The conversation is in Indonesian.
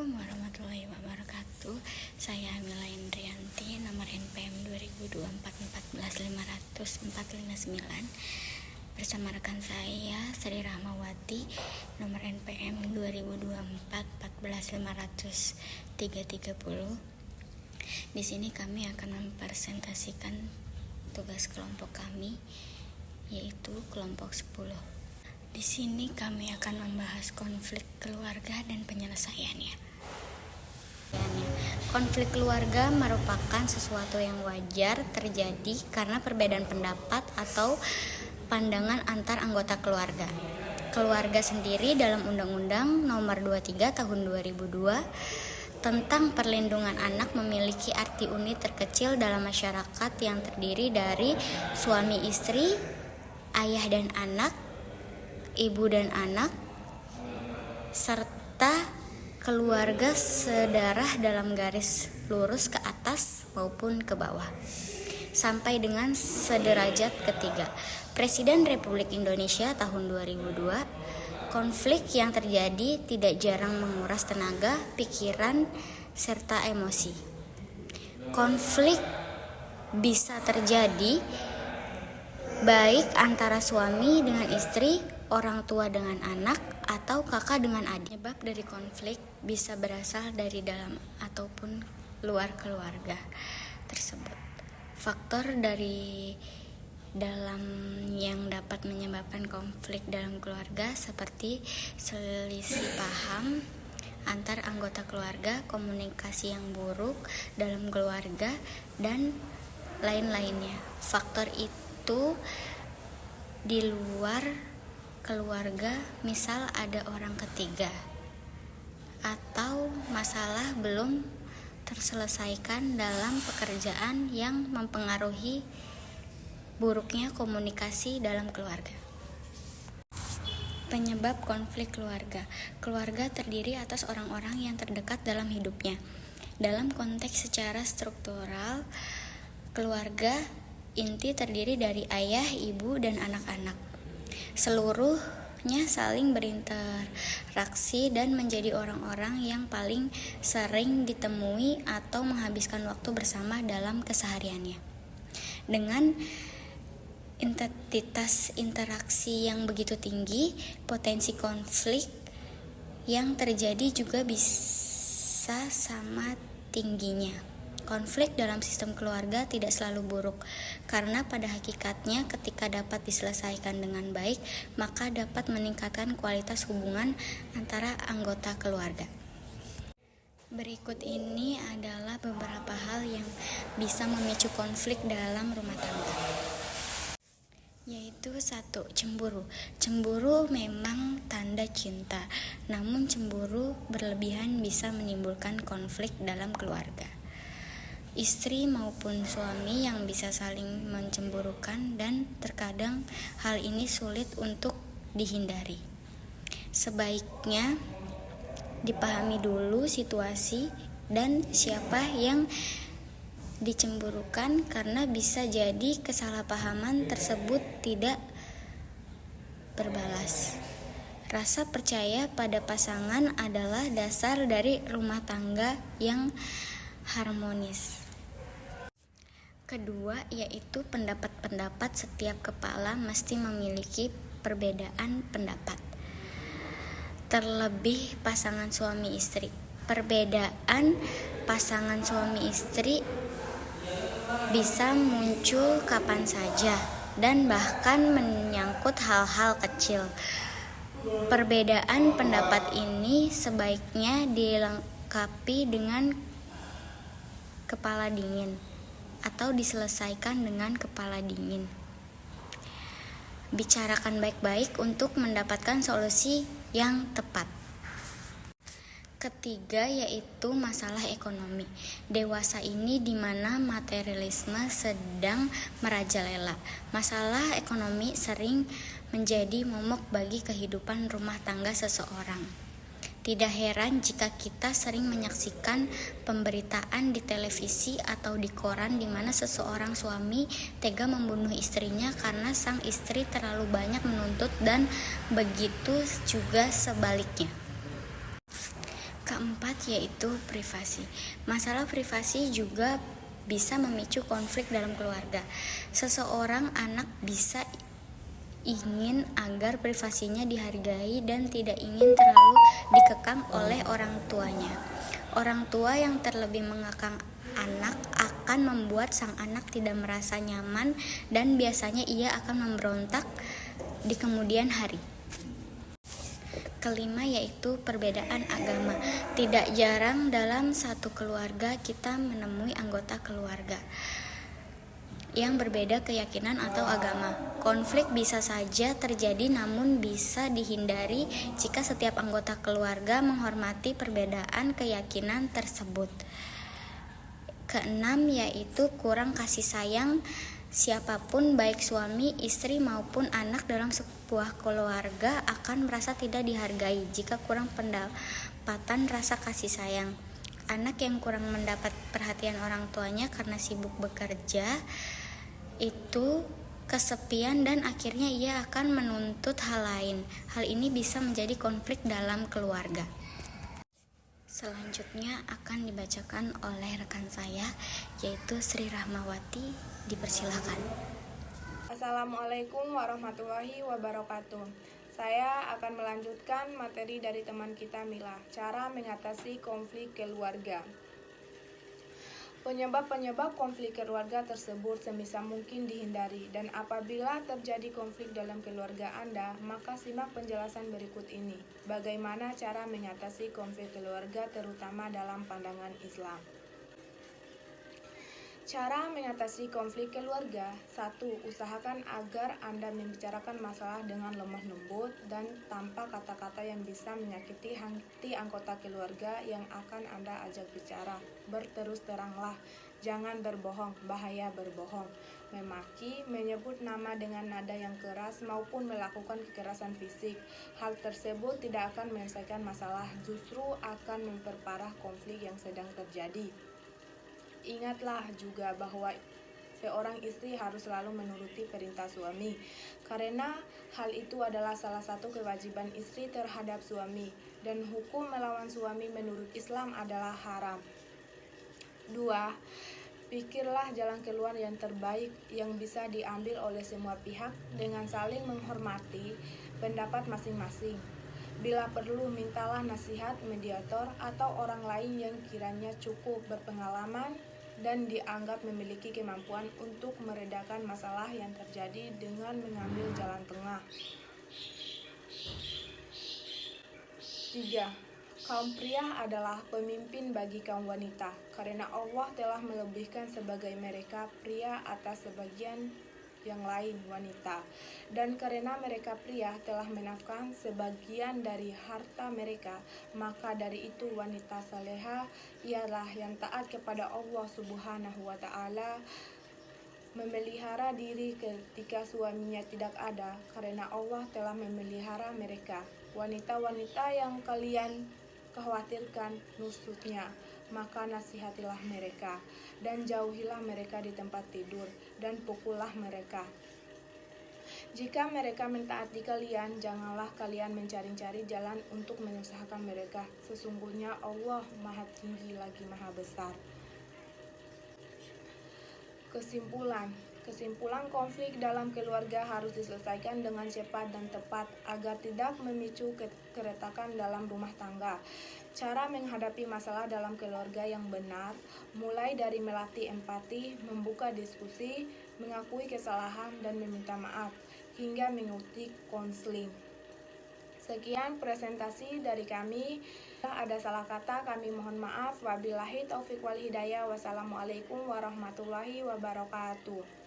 Assalamualaikum warahmatullahi wabarakatuh. Saya Amila Indrianti, nomor NPM 2024 bersama rekan saya Sri Rahmawati, nomor NPM 2024 Di sini kami akan mempresentasikan tugas kelompok kami, yaitu kelompok 10. Di sini kami akan membahas konflik keluarga dan penyelesaiannya. Konflik keluarga merupakan sesuatu yang wajar terjadi karena perbedaan pendapat atau pandangan antar anggota keluarga. Keluarga sendiri dalam Undang-Undang Nomor 23 Tahun 2002 tentang perlindungan anak memiliki arti unit terkecil dalam masyarakat yang terdiri dari suami istri, ayah dan anak, ibu dan anak, serta keluarga sedarah dalam garis lurus ke atas maupun ke bawah, sampai dengan sederajat ketiga. Presiden Republik Indonesia tahun 2002, konflik yang terjadi tidak jarang menguras tenaga, pikiran, serta emosi. Konflik bisa terjadi baik antara suami dengan istri, orang tua dengan anak, atau kakak dengan adik. Penyebab dari konflik bisa berasal dari dalam ataupun luar keluarga tersebut. Faktor dari dalam yang dapat menyebabkan konflik dalam keluarga seperti selisih paham antar anggota keluarga, komunikasi yang buruk dalam keluarga, dan lain-lainnya. Faktor itu di luar keluarga, misal ada orang ketiga, atau masalah belum terselesaikan dalam pekerjaan yang mempengaruhi buruknya komunikasi dalam keluarga. Penyebab konflik keluarga. Keluarga terdiri atas orang-orang yang terdekat dalam hidupnya. Dalam konteks secara struktural, keluarga inti terdiri dari ayah, ibu, dan anak-anak. Seluruhnya saling berinteraksi dan menjadi orang-orang yang paling sering ditemui atau menghabiskan waktu bersama dalam kesehariannya. Dengan intensitas interaksi yang begitu tinggi, potensi konflik yang terjadi juga bisa sama tingginya. Konflik dalam sistem keluarga tidak selalu buruk, karena pada hakikatnya ketika dapat diselesaikan dengan baik, maka dapat meningkatkan kualitas hubungan antara anggota keluarga. Berikut ini adalah beberapa hal yang bisa memicu konflik dalam rumah tangga. Yaitu 1. Cemburu. Cemburu memang tanda cinta, namun cemburu berlebihan bisa menimbulkan konflik dalam keluarga. Istri maupun suami yang bisa saling mencemburukan, dan terkadang hal ini sulit untuk dihindari. Sebaiknya dipahami dulu situasi dan siapa yang dicemburukan, karena bisa jadi kesalahpahaman tersebut tidak berbalas. Rasa percaya pada pasangan adalah dasar dari rumah tangga yang harmonis. Kedua, yaitu pendapat-pendapat. Setiap kepala mesti memiliki perbedaan pendapat, terlebih pasangan suami istri. Perbedaan pasangan suami istri bisa muncul kapan saja dan bahkan menyangkut hal-hal kecil. Perbedaan pendapat ini sebaiknya dilengkapi dengan kepala dingin atau diselesaikan dengan kepala dingin. Bicarakan baik-baik untuk mendapatkan solusi yang tepat. Ketiga, yaitu masalah ekonomi. Dewasa ini di mana materialisme sedang merajalela. Masalah ekonomi sering menjadi momok bagi kehidupan rumah tangga seseorang. Tidak heran jika kita sering menyaksikan pemberitaan di televisi atau di koran di mana seseorang suami tega membunuh istrinya karena sang istri terlalu banyak menuntut, dan begitu juga sebaliknya. keempat yaitu privasi. Masalah privasi juga bisa memicu konflik dalam keluarga. Seseorang anak bisa ingin agar privasinya dihargai dan tidak ingin terlalu dikekang oleh orang tuanya. Orang tua yang terlebih mengekang anak akan membuat sang anak tidak merasa nyaman dan biasanya ia akan memberontak di kemudian hari. Kelima yaitu perbedaan agama. Tidak jarang dalam satu keluarga kita menemui anggota keluarga yang berbeda keyakinan atau agama. Konflik bisa saja terjadi namun bisa dihindari jika setiap anggota keluarga menghormati perbedaan keyakinan tersebut. Keenam yaitu kurang kasih sayang. Siapapun baik suami, istri maupun anak dalam sebuah keluarga akan merasa tidak dihargai jika kurang pendapatan rasa kasih sayang. Anak yang kurang mendapat perhatian orang tuanya karena sibuk bekerja itu kesepian dan akhirnya ia akan menuntut hal lain. Hal ini bisa menjadi konflik dalam keluarga. Selanjutnya akan dibacakan oleh rekan saya yaitu Sri Rahmawati. Dipersilakan. Assalamualaikum warahmatullahi wabarakatuh. Saya akan melanjutkan materi dari teman kita Mila, cara mengatasi konflik keluarga. Penyebab-penyebab konflik keluarga tersebut sebisa mungkin dihindari, dan apabila terjadi konflik dalam keluarga Anda, maka simak penjelasan berikut ini. Bagaimana cara mengatasi konflik keluarga terutama dalam pandangan Islam. Cara mengatasi konflik keluarga. 1. Usahakan agar Anda membicarakan masalah dengan lemah lembut dan tanpa kata-kata yang bisa menyakiti hati anggota keluarga yang akan Anda ajak bicara. Berterus teranglah, jangan berbohong, bahaya berbohong, memaki, menyebut nama dengan nada yang keras maupun melakukan kekerasan fisik. Hal tersebut tidak akan menyelesaikan masalah, justru akan memperparah konflik yang sedang terjadi. Ingatlah juga bahwa seorang istri harus selalu menuruti perintah suami, karena hal itu adalah salah satu kewajiban istri terhadap suami, dan hukum melawan suami menurut Islam adalah haram. 2. Pikirlah jalan keluar yang terbaik yang bisa diambil oleh semua pihak dengan saling menghormati pendapat masing-masing. Bila perlu, mintalah nasihat mediator atau orang lain yang kiranya cukup berpengalaman dan dianggap memiliki kemampuan untuk meredakan masalah yang terjadi dengan mengambil jalan tengah. 3. Kaum pria adalah pemimpin bagi kaum wanita, karena Allah telah melebihkan sebagai mereka pria atas sebagian yang lain wanita, dan karena mereka pria telah menafkahkan sebagian dari harta mereka, maka dari itu wanita saleha ialah yang taat kepada Allah Subhanahu wa Ta'ala, memelihara diri ketika suaminya tidak ada, karena Allah telah memelihara mereka. Wanita-wanita yang kalian khawatirkan nusuknya, maka nasihatilah mereka, dan jauhilah mereka di tempat tidur, dan pukullah mereka. Jika mereka mentaati kalian, janganlah kalian mencari-cari jalan untuk menyusahkan mereka. Sesungguhnya Allah Maha Tinggi lagi Maha Besar. Kesimpulan konflik dalam keluarga harus diselesaikan dengan cepat dan tepat agar tidak memicu keretakan dalam rumah tangga. Cara menghadapi masalah dalam keluarga yang benar mulai dari melatih empati, membuka diskusi, mengakui kesalahan dan meminta maaf, hingga mengikuti konseling. Sekian presentasi dari kami. Ada salah kata, kami mohon maaf. Wabillahi taufiq wal hidayah. Wassalamualaikum warahmatullahi wabarakatuh.